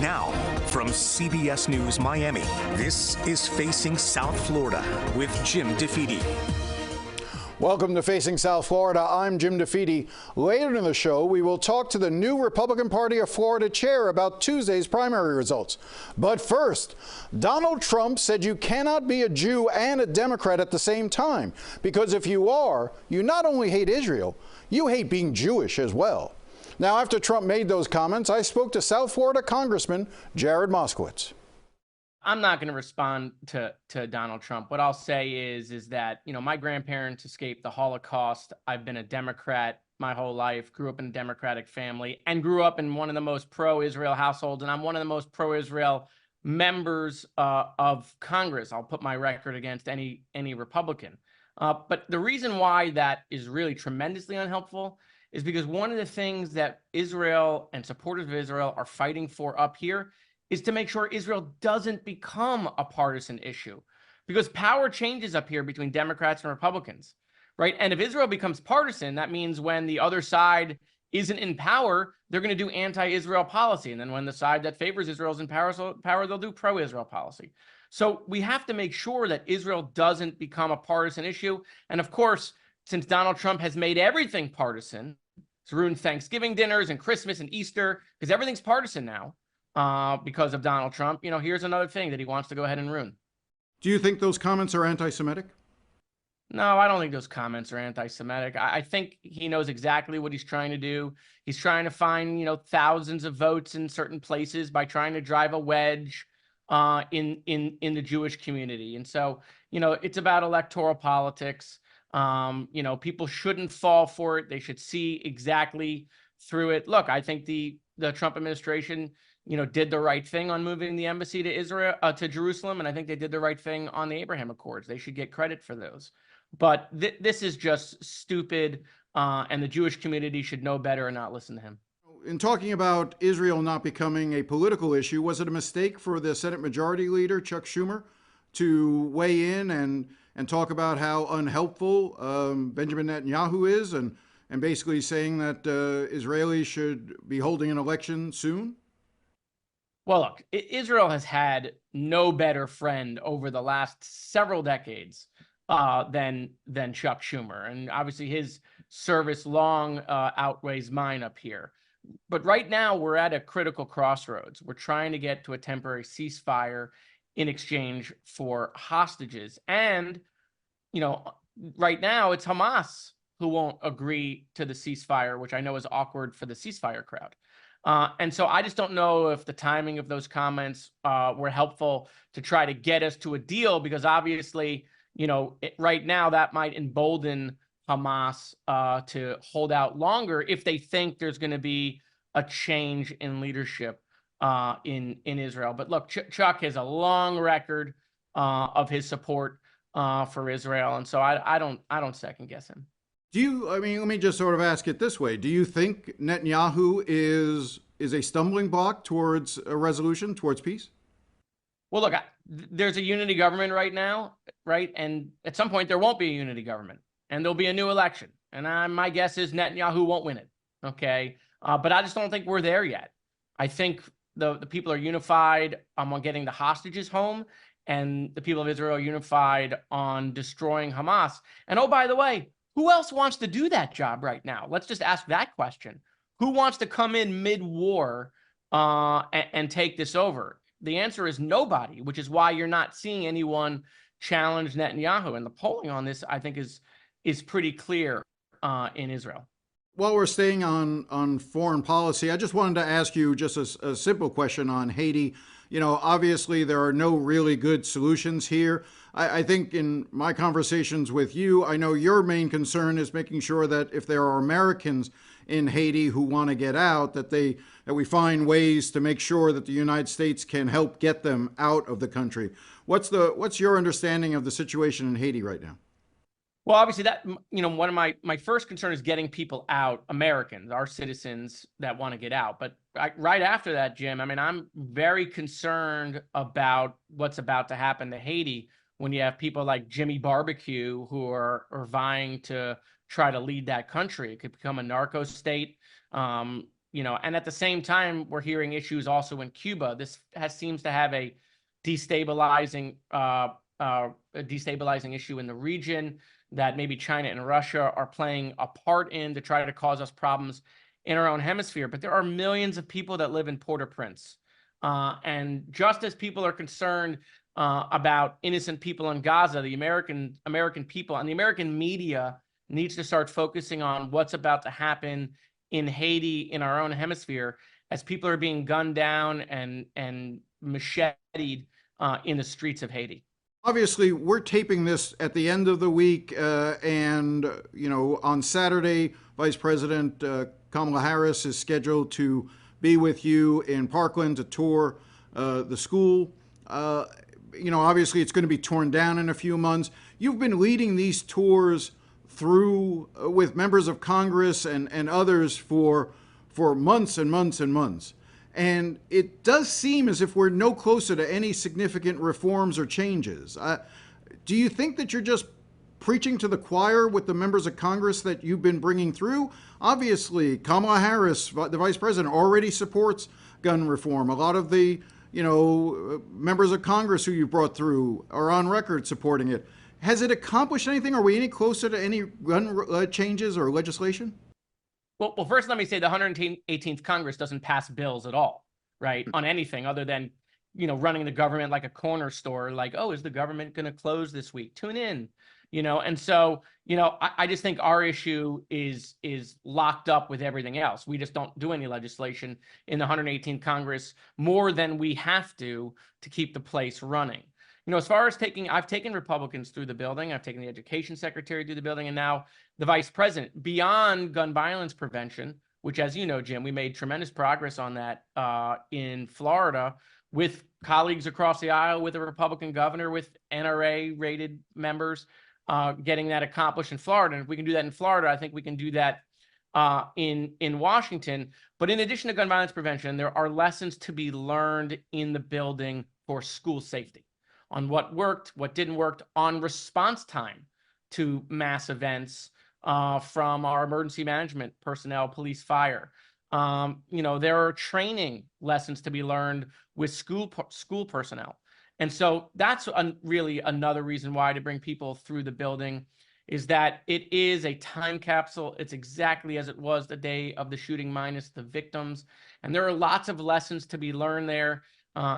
Now, from CBS News Miami, this is Facing South Florida with Jim DeFede. Welcome to Facing South Florida. I'm Jim DeFede. Later in the show, we will talk to the new Republican Party of Florida chair about Tuesday's primary results. But first, Donald Trump said you cannot be a Jew and a Democrat at the same time, because if you are, you not only hate Israel, you hate being Jewish as well. Now, after Trump made those comments, I spoke to South Florida Congressman Jared Moskowitz. I'm not going to respond to Donald Trump. What I'll say is that, you know, my grandparents escaped the Holocaust. I've been a Democrat my whole life, grew up in a Democratic family, and grew up in one of the most pro-Israel households. And I'm one of the most pro-Israel members of Congress. I'll put my record against any Republican. But the reason why that is really tremendously unhelpful is because one of the things that Israel and supporters of Israel are fighting for up here is to make sure Israel doesn't become a partisan issue, because power changes up here between Democrats and Republicans, right? And if Israel becomes partisan, that means when the other side isn't in power, they're going to do anti-Israel policy. And then when the side that favors Israel is in power, they'll do pro-Israel policy. So we have to make sure that Israel doesn't become a partisan issue. And of course, since Donald Trump has made everything partisan, it's ruined Thanksgiving dinners and Christmas and Easter, because everything's partisan now. Because of Donald Trump, you know, here's another thing that he wants to go ahead and ruin. Do you think those comments are anti-Semitic? No, I don't think those comments are anti-Semitic. I think he knows exactly what he's trying to do. He's trying to find, you know, thousands of votes in certain places by trying to drive a wedge in the Jewish community. And so, you know, it's about electoral politics. You know, people shouldn't fall for it. They should see exactly through it. Look, I think the Trump administration, you know, did the right thing on moving the embassy to Israel, to Jerusalem, and I think they did the right thing on the Abraham Accords. They should get credit for those. But this is just stupid, and the Jewish community should know better and not listen to him. In talking about Israel not becoming a political issue, was it a mistake for the Senate Majority Leader, Chuck Schumer, to weigh in and talk about how unhelpful Benjamin Netanyahu is, and basically saying that Israelis should be holding an election soon? Well, look, Israel has had no better friend over the last several decades than Chuck Schumer. And obviously his service long outweighs mine up here. But right now we're at a critical crossroads. We're trying to get to a temporary ceasefire in exchange for hostages. And, you know, right now it's Hamas who won't agree to the ceasefire, which I know is awkward for the ceasefire crowd. And so I just don't know if the timing of those comments were helpful to try to get us to a deal, because obviously, you know, right now that might embolden Hamas to hold out longer if they think there's going to be a change in leadership in Israel. But look, Chuck has a long record of his support for Israel, and so I don't second guess him. I mean, let me just sort of ask it this way. Do you think Netanyahu is a stumbling block towards a resolution, towards peace? Well, look, there's a unity government right now, right? And at some point there won't be a unity government, and there'll be a new election. And my guess is Netanyahu won't win it, okay? But I just don't think we're there yet. I think the people are unified on getting the hostages home, and the people of Israel are unified on destroying Hamas. And oh, by the way, who else wants to do that job right now? Let's just ask that question. Who wants to come in mid-war and take this over? The answer is nobody, which is why you're not seeing anyone challenge Netanyahu. And the polling on this, I think, is pretty clear in Israel. While we're staying on foreign policy, I just wanted to ask you just a simple question on Haiti. You know, obviously there are no really good solutions here. I think in my conversations with you, I know your main concern is making sure that if there are Americans in Haiti who want to get out, that we find ways to make sure that the United States can help get them out of the country. What's your understanding of the situation in Haiti right now? Well, obviously that, you know, one of my first concern is getting people out, Americans, our citizens that want to get out. But right after that, Jim, I mean, I'm very concerned about what's about to happen to Haiti when you have people like Jimmy Barbecue who are vying to try to lead that country. It could become a narco state. and at the same time, we're hearing issues also in Cuba. This seems to have a destabilizing issue in the region that maybe China and Russia are playing a part in to try to cause us problems in our own hemisphere. But there are millions of people that live in Port-au-Prince. And just as people are concerned about innocent people in Gaza, the American people and the American media needs to start focusing on what's about to happen in Haiti, in our own hemisphere, as people are being gunned down and macheted in the streets of Haiti. Obviously, we're taping this at the end of the week, and on Saturday, Vice President Kamala Harris is scheduled to be with you in Parkland to tour the school. Obviously, it's going to be torn down in a few months. You've been leading these tours through with members of Congress and others for months and months and months. And it does seem as if we're no closer to any significant reforms or changes. Do you think that you're just preaching to the choir with the members of Congress that you've been bringing through? Obviously, Kamala Harris, the vice president, already supports gun reform. A lot of the members of Congress who you brought through are on record supporting it. Has it accomplished anything? Are we any closer to any gun changes or legislation? Well, first, let me say the 118th Congress doesn't pass bills at all, right, on anything other than, running the government like a corner store, like, oh, is the government going to close this week? Tune in, and so, I just think our issue is locked up with everything else. We just don't do any legislation in the 118th Congress more than we have to keep the place running. As far as I've taken Republicans through the building, I've taken the education secretary through the building, and now the vice president. Beyond gun violence prevention, which, as you know, Jim, we made tremendous progress on that in Florida with colleagues across the aisle, with a Republican governor, with NRA-rated members, getting that accomplished in Florida. And if we can do that in Florida, I think we can do that in Washington. But in addition to gun violence prevention, there are lessons to be learned in the building for school safety, on what worked, what didn't work, on response time to mass events from our emergency management personnel, police, fire. There are training lessons to be learned with school personnel. And so that's really another reason why to bring people through the building, is that it is a time capsule. It's exactly as it was the day of the shooting, minus the victims. And there are lots of lessons to be learned there.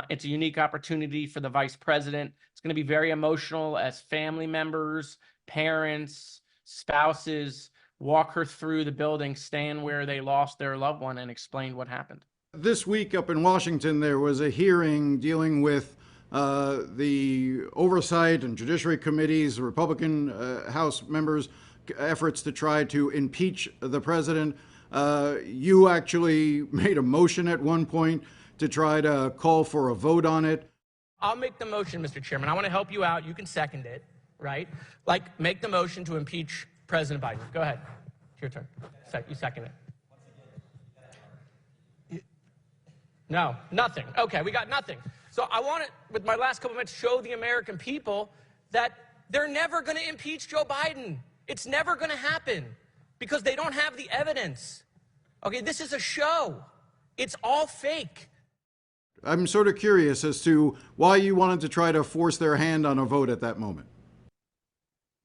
It's a unique opportunity for the vice president. It's going to be very emotional as family members, parents, spouses walk her through the building, stand where they lost their loved one, and explain what happened. This week up in Washington, there was a hearing dealing with the oversight and judiciary committees, Republican House members' efforts to try to impeach the president. You actually made a motion at one point to try to call for a vote on it. I'll make the motion, Mr. Chairman. I want to help you out. You can second it, right? Make the motion to impeach President Biden. Go ahead. It's your turn. You second it. No, nothing. Okay, we got nothing. So I want to, with my last couple minutes, show the American people that they're never going to impeach Joe Biden. It's never going to happen because they don't have the evidence. Okay, this is a show. It's all fake. I'm sort of curious as to why you wanted to try to force their hand on a vote at that moment.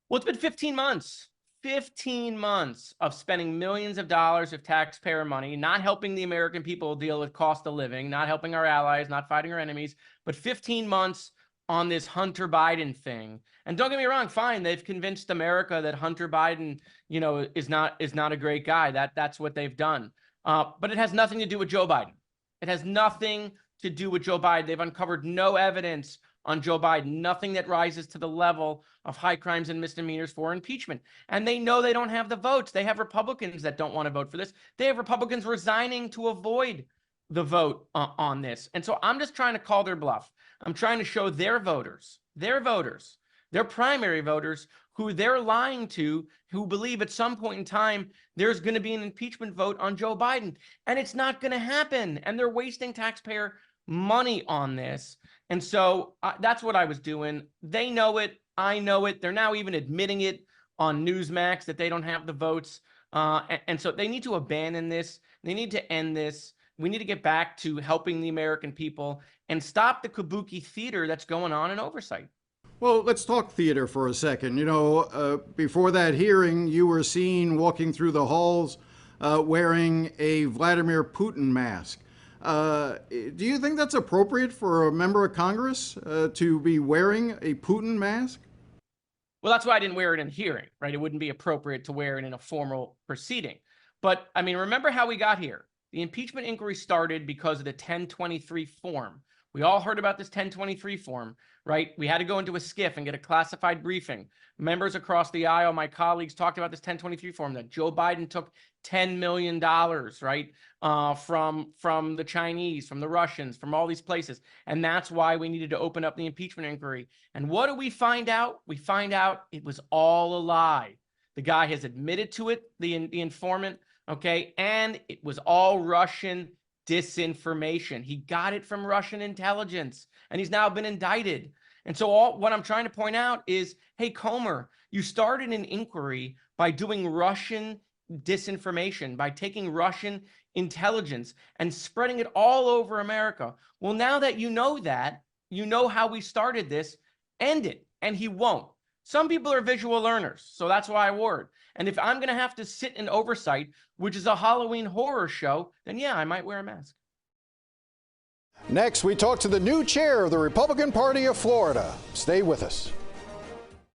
Well, it's been 15 months. 15 months of spending millions of dollars of taxpayer money, not helping the American people deal with cost of living, not helping our allies, not fighting our enemies, but 15 months on this Hunter Biden thing. And don't get me wrong, fine, they've convinced America that Hunter Biden, is not a great guy. That's what they've done. But it has nothing to do with Joe Biden. It has nothing to do with Joe Biden. They've uncovered no evidence on Joe Biden, nothing that rises to the level of high crimes and misdemeanors for impeachment. And they know they don't have the votes. They have Republicans that don't want to vote for this. They have Republicans resigning to avoid the vote on this. And so I'm just trying to call their bluff. I'm trying to show their voters, their primary voters, who they're lying to, who believe at some point in time there's going to be an impeachment vote on Joe Biden. And it's not going to happen. And they're wasting taxpayer money on this. And so that's what I was doing. They know it. I know it. They're now even admitting it on Newsmax that they don't have the votes. And so they need to abandon this. They need to end this. We need to get back to helping the American people and stop the kabuki theater that's going on in oversight. Well, let's talk theater for a second. Before that hearing, you were seen walking through the halls wearing a Vladimir Putin mask. Do you think that's appropriate for a member of Congress to be wearing a Putin mask? Well, that's why I didn't wear it in hearing, right? It wouldn't be appropriate to wear it in a formal proceeding. But I mean, remember how we got here. The impeachment inquiry started because of the 1023 form. We all heard about this 1023 form, right? We had to go into a SCIF and get a classified briefing. Members across the aisle, my colleagues, talked about this 1023 form that Joe Biden took $10 million, right, from the Chinese, from the Russians, from all these places. And that's why we needed to open up the impeachment inquiry. And what do we find out? We find out it was all a lie. The guy has admitted to it, the informant, okay? And it was all Russian disinformation. He got it from Russian intelligence, and he's now been indicted. And so what I'm trying to point out is, hey, Comer, you started an inquiry by doing Russian disinformation, by taking Russian intelligence and spreading it all over America. Well, now that, you know how we started this, end it. And he won't. Some people are visual learners, so that's why I wore it. And if I'm going to have to sit in oversight, which is a Halloween horror show, then yeah, I might wear a mask. Next, we talk to the new chair of the Republican Party of Florida. Stay with us.